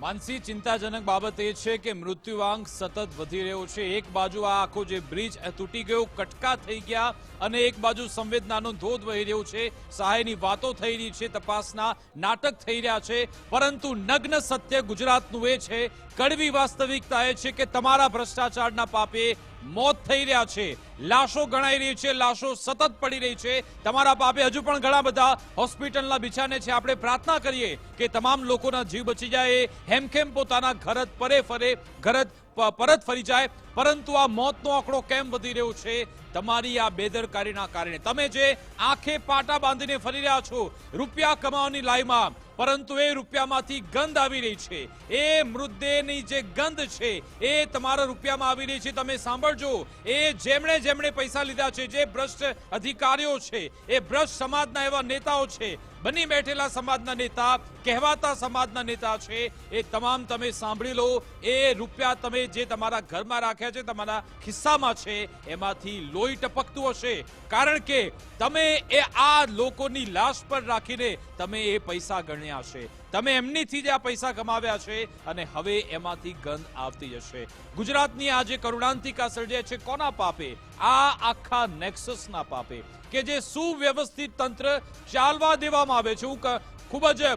માનસી ચિંતાજનક બાબત એ છે કે મૃત્યુઆંક સતત વધી રહ્યો છે। એક બાજુ આ આખો જે બ્રિજ તૂટી ગયો, કટકા થઈ ગયા અને એક બાજુ સંવેદનાનો ધોધ વહી રહ્યો છે। સહાયની વાતો થઈ રહી છે, તપાસના નાટક થઈ રહ્યા છે, પરંતુ નગ્ન સત્ય ગુજરાતનું એ છે, કડવી વાસ્તવિકતા એ છે કે તમારા ભ્રષ્ટાચારના પાપે મોત થઈ રહ્યા છે, લાશો ગણાઈ રહી છે, લાશો સતત પડી રહી છે। તમારા પાપે હજુ પણ ઘણા બધા હોસ્પિટલના બિછાને છે। આપણે પ્રાર્થના કરીએ કે તમામ લોકોના જીવ બચી જાય, હેમખેમ પોતાના ઘર પરત ફરી જાય, પરંતુ આ મોતનો આંકડો કેમ વધી રહ્યો છે? તમારી આ બેદરકારીના કારણે। તમે જે આંખે પાટા બાંધીને ફરી રહ્યા છો રૂપિયા કમાવાની લાઈમાં, પરંતુ એ રૂપિયામાંથી ગંધ આવી રહી છે, એ મૃતદેહની જે ગંધ છે એ તમારા રૂપિયામાં આવી રહી છે। તમે સાંભળજો, એ જેમણે પૈસા લીધા છે, જે ભ્રષ્ટ અધિકારીઓ છે, એ ભ્રષ્ટ સમાજના એવા નેતાઓ છે, બની બેઠેલા સમાજના નેતા, કહેવાતા સમાજના નેતા છે, એ તમામ તમે સાંભળી લો। એ રૂપિયા તમે જે તમારા ઘરમાં રાખ્યા છે, તમારા ખિસ્સામાં છે, એમાંથી લોહી ટપકતું હશે, કારણ કે તમે એ આ લોકોની લાશ પર રાખીને તમે એ પૈસા ગણ્યા છે, તમે એમનીથી જ આ પૈસા કમાવ્યા છે અને હવે એમાંથી ગંધ આવતી જશે। ગુજરાતની આ જે કરુણાંતિકા સર્જાય છે, કોના પાપે? આ આખા નેક્સસના પાપે, કે જે સુવ્યવસ્થિત તંત્ર ચાલવા દેવામાં આવે છે। હું ખૂબ જ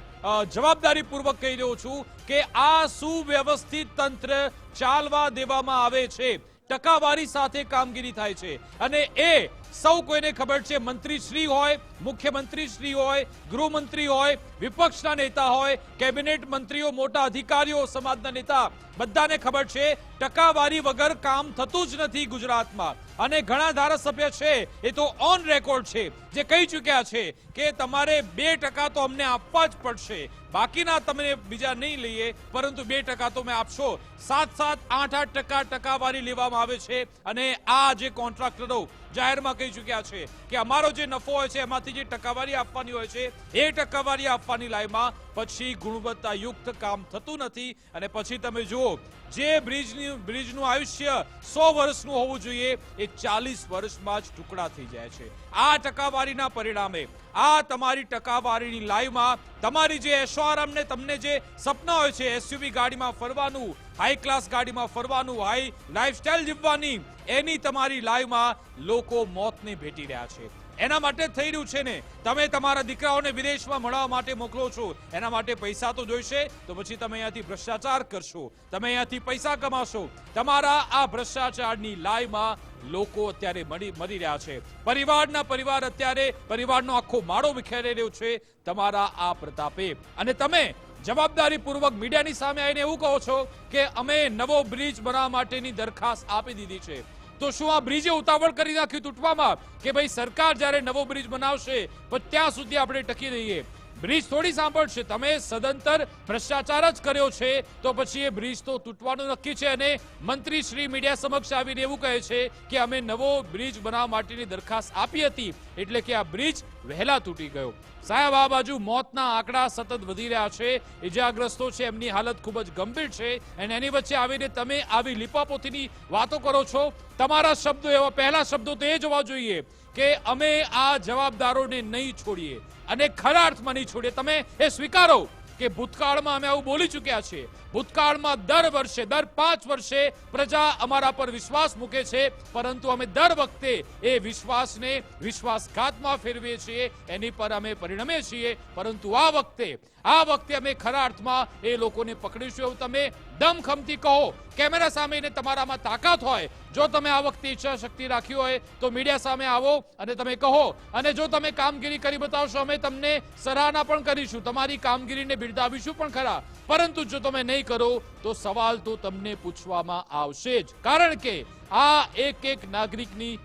જવાબદારીપૂર્વક કહી રહ્યો છું કે આ સુવ્યવસ્થિત તંત્ર ચાલવા દેવામાં આવે છે, ટકાવારી સાથે કામગીરી થાય છે, અને એ સૌ કોઈને ખબર છે। મંત્રીશ્રી હોય, મુખ્યમંત્રીશ્રી હોય, ગૃહમંત્રી હોય, વિપક્ષના નેતા હોય, કેબિનેટ મંત્રીઓ, મોટા અધિકારીઓ, સમાજના નેતા, બધાને ખબર છે ટકાવારી વગર કામ થતું જ નથી ગુજરાતમાં। અને ઘણા ધારાસભ્ય છે એ તો ઓન રેકોર્ડ છે, જે કહી ચૂક્યા છે કે તમારે 2% તો અમને આપવા જ પડશે, બાકીના તમને બીજા નહીં લઈએ, પરંતુ 2% તો મેં આપશો। 7-7, 8-8% ટકાવારી લેવામાં આવે છે, અને આ જે કોન્ટ્રાક્ટરો જાહેરમાં કહી ચૂક્યા છે કે અમારો જે નફો હોય છે એમાંથી જે ટકાવારી આપવાની હોય છે એ ટકાવારી આપવાની લાઈમાં પછી ગુણવત્તાયુક્ત કામ થતું નથી। અને પછી તમે જુઓ, જે બ્રિજનું આયુષ્ય 100 વર્ષનું હોવું જોઈએ એ 40 વર્ષમાં જ ટુકડા થઈ જાય છે। આ ટકાવારીના પરિણામે, આ તમારી ટકાવારીની લાઈમાં તમારી જે એશો આરામને, તમને જે સપના હોય છે, એસયુવી ગાડીમાં ફરવાનું, હાઈ ક્લાસ ગાડીમાં ફરવાનું, હાઈ લાઈફસ્ટાઈલ જીવવાની, એની તમારી લાઈવમાં લોકો મોતને ભેટી રહ્યા છે। એના માટે થઈ રહ્યું છે ને, તમે તમારા દીકરાઓને વિદેશમાં ભણવા માટે મોકલો છો, એના માટે પૈસા તો જોઈશે, તો પછી તમે અહીંયાથી ભ્રષ્ટાચાર કરશો, તમે અહીંયાથી પૈસા કમાશો। તમારા આ ભ્રષ્ટાચારની લાઈમાં લોકો અત્યારે મરી રહ્યા છે, પરિવાર અત્યારે પરિવારનો આખો માળો વિખેરાઈ રહ્યો છે તમારા આ પ્રતાપે। અને તમે જવાબદારીપૂર્વક મીડિયાની સામે આવીને એવું કહો છો કે અમે નવો બ્રિજ બનાવવા માટેની દરખાસ્ત આપી દીધી છે, તો શું આ બ્રિજે ઉતાવળ કરી નાખ્યું તૂટવામાં કે ભાઈ સરકાર જ્યારે નવો બ્રિજ બનાવશે પણ ત્યાં સુધી આપણે ટકી રહીએ? બ્રિજ થોડી સાંભળશે, તમે સદંતર ભ્રષ્ટાચાર જ કર્યો છે, તો પછી એ બ્રિજ તો તૂટવાનું નક્કી છે। અને મંત્રી શ્રી મીડિયા સમક્ષ આવીને એવું કહે છે કે અમે નવો બ્રિજ બનાવવા માટેની દરખાસ્ત આપી હતી, એટલે કે આ બ્રિજ વહેલા તૂટી ગયો। સાહેબ, આ બાજુ મોતના આંકડા સતત વધી રહ્યા છે, ઇજાગ્રસ્તો છે, એમની હાલત ખૂબ જ ગંભીર છે, અને એની વચ્ચે આવીને તમે આવી લીપાપોતીની વાતો કરો છો। તમારા શબ્દો એવા, પહેલા શબ્દો તો એ જ હોવા જોઈએ કે અમે આ જવાબદારોને નહીં છોડીએ, અને ખરા અર્થમાં નહીં છોડીએ। તમે એ સ્વીકારો કે ભૂતકાળમાં અમે આવું બોલી ચૂક્યા છીએ, ભૂતકાળમાં દર વર્ષે, દર 5 વર્ષે પ્રજા અમારા પર વિશ્વાસ મૂકે છે, પરંતુ અમે દર વખતે એ વિશ્વાસને વિશ્વાસઘાતમાં ફેરવીએ છીએ, એની પર અમે પરિણમીએ છીએ। પરંતુ આ વખતે અમે ખરા અર્થમાં એ લોકોને પકડીશું, એવું તમે દમખમથી કહો। કેમેરા સામે તમારામાં તાકાત હોય, જો તમે આ વખતે ઈચ્છા શક્તિ રાખી હોય તો મીડિયા સામે આવો અને તમે કહો, અને જો તમે કામગીરી કરી બતાવશો, અમે તમને સરાહના પણ કરીશું, તમારી કામગીરીને બિરદાવીશું પણ ખરા, પરંતુ જો તમે નહીં કરો તો સવાલ તો તમને પૂછવામાં આવશે જ, કારણ કે આ એક નાગરિકની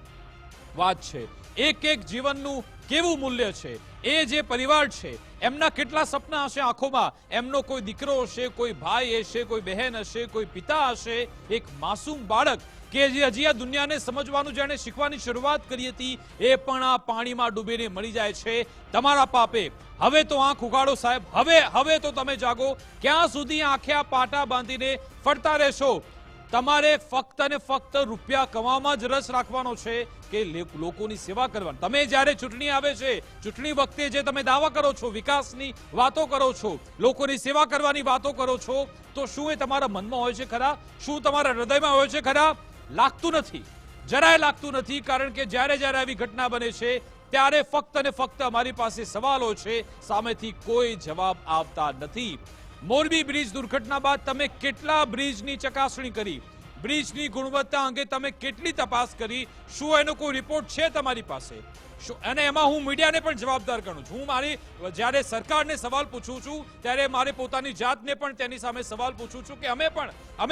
વાત છે, એક જીવનનું કેવું મૂલ્ય છે। એ જે પરિવાર છે, એમના કેટલા સપના હશે આંખોમાં, એમનો કોઈ દીકરો હશે, કોઈ ભાઈ હશે, કોઈ બહેન હશે, કોઈ પિતા હશે, એક માસૂમ બાળક કે જે હજી આ દુનિયાને સમજવાનું, જેણે શીખવાની શરૂઆત કરી હતી, એ પણ આ પાણીમાં ડૂબીને મળી જાય છે તમારા પાપે। હવે તો આંખ ઉગાડો સાહેબ, હવે તો તમે જાગો। ક્યાં સુધી આંખે આ પાટા બાંધીને ફરતા રહેશો? તમારે ફક્ત અને ફક્ત રૂપિયા કમાવામાં જ રસ રાખવાનો છે કે લોકોની સેવા કરવાની? તમે જ્યારે ચૂંટણી આવે છે, ચૂંટણી વખતે જે તમે દાવા કરો છો, વિકાસની વાતો કરો છો, લોકોની સેવા કરવાની વાતો કરો છો, તો શું એ તમારા મનમાં હોય છે ખરા? શું તમારા હૃદયમાં હોય છે ખરા? લાગતું નથી, જરાય લાગતું નથી. કારણ કે જ્યારે જ્યારે આવી ઘટના બને છે ત્યારે ફક્ત અને ફક્ત અમારી પાસે સવાલો છે, સામેથી કોઈ જવાબ આવતા નથી. મોરબી બ્રિજ દુર્ઘટના બાદ તમે કેટલા બ્રિજની ચકાસણી કરી? બ્રિજની ગુણવત્તા અંગે તમે કેટલી તપાસ કરી? શું એનો કોઈ રિપોર્ટ છે તમારી પાસે? અને એમાં હું મીડિયાને પણ જવાબદાર ગણું છું. હું મારી જ્યારે સરકારને સવાલ પૂછું છું ત્યારે મારે પોતાની જાતને પણ તેની સામે સવાલ પૂછું છું કે અમે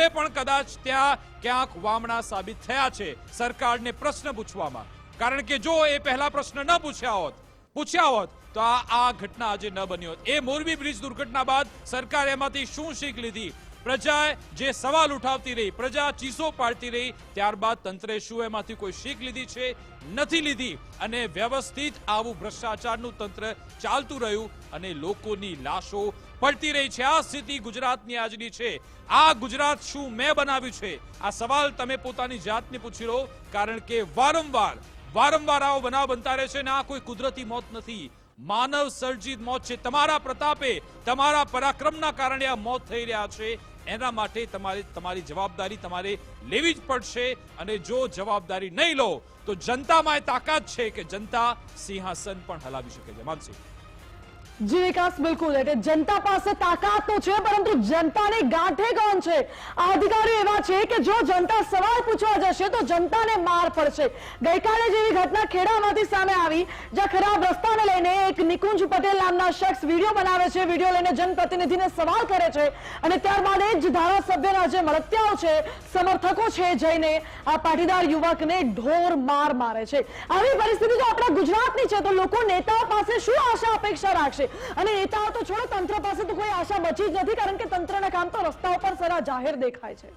પણ કદાચ ત્યાં ક્યાંક વામણા સાબિત થયા છે સરકારને પ્રશ્ન પૂછવામાં. કારણ કે જો એ પહેલા પ્રશ્ન ન પૂછ્યા હોત તો આ ઘટના આજે ન બની હોત. એ મોરબી બ્રિજ દુર્ઘટના બાદ સરકાર એમાંથી શું શીખ લીધી? પ્રજા જે સવાલ ઉઠાવતી રહી, પ્રજા ચીસો પાડતી રહી, ત્યારબાદ તંત્રે શું એમાંથી કોઈ શીખ લીધી છે? નથી લીધી. અને વ્યવસ્થિત આવું ભ્રષ્ટાચારનું તંત્ર ચાલતું રહ્યું અને લોકોની લાશો પડતી રહી છે. આ સ્થિતિ ગુજરાતની આજની છે. આ ગુજરાત શું મેં બનાવ્યું છે? આ સવાલ તમે પોતાની જાતને પૂછી લો. કારણ કે વારંવાર આવો બનાવ બનતા રહે છે અને આ કોઈ કુદરતી મોત નથી, માનવ સર્જિત મોત છે. તમારા પ્રતાપે, તમારા પરાક્રમના કારણે આ મોત થઈ રહ્યા છે. એના માટે તમારી જવાબદારી તમારે લેવી જ પડશે. અને જો જવાબદારી નહીં લો તો જનતામાં એ તાકાત છે કે જનતા સિંહાસન પણ હલાવી શકે છે. માનસી જી વિકાસ, બિલકુલ. એટલે જનતા પાસે તાકાત તો છે, પરંતુ જનતાને ગાંઠે કોણ છે? આ અધિકારીઓ એવા છે કે જો જનતા સવાલ પૂછવા જશે તો જનતાને માર પડશે. ગઈકાલે જેવી ઘટના ખેડામાંથી સામે આવી, જ્યાં ખરાબ રસ્તાને લઈને એક નિકુંજ પટેલ નામના શખ્સ વિડીયો બનાવે છે, વિડીયો લઈને જનપ્રતિનિધિને સવાલ કરે છે અને ત્યારબાદ એ જ ધારાસભ્યના જે મળતિયાઓ છે, સમર્થકો છે, જઈને આ પાટીદાર યુવકને ઢોર માર મારે છે. આવી પરિસ્થિતિ જો આપણા ગુજરાતની છે તો લોકો નેતાઓ પાસે શું આશા અપેક્ષા રાખશે? અને નેતાઓ તો છોડો, તંત્ર પાસે તો કોઈ આશા બચી જ નથી. કારણ કે તંત્રના કામ તો રસ્તા ઉપર સરા જાહેર દેખાય છે.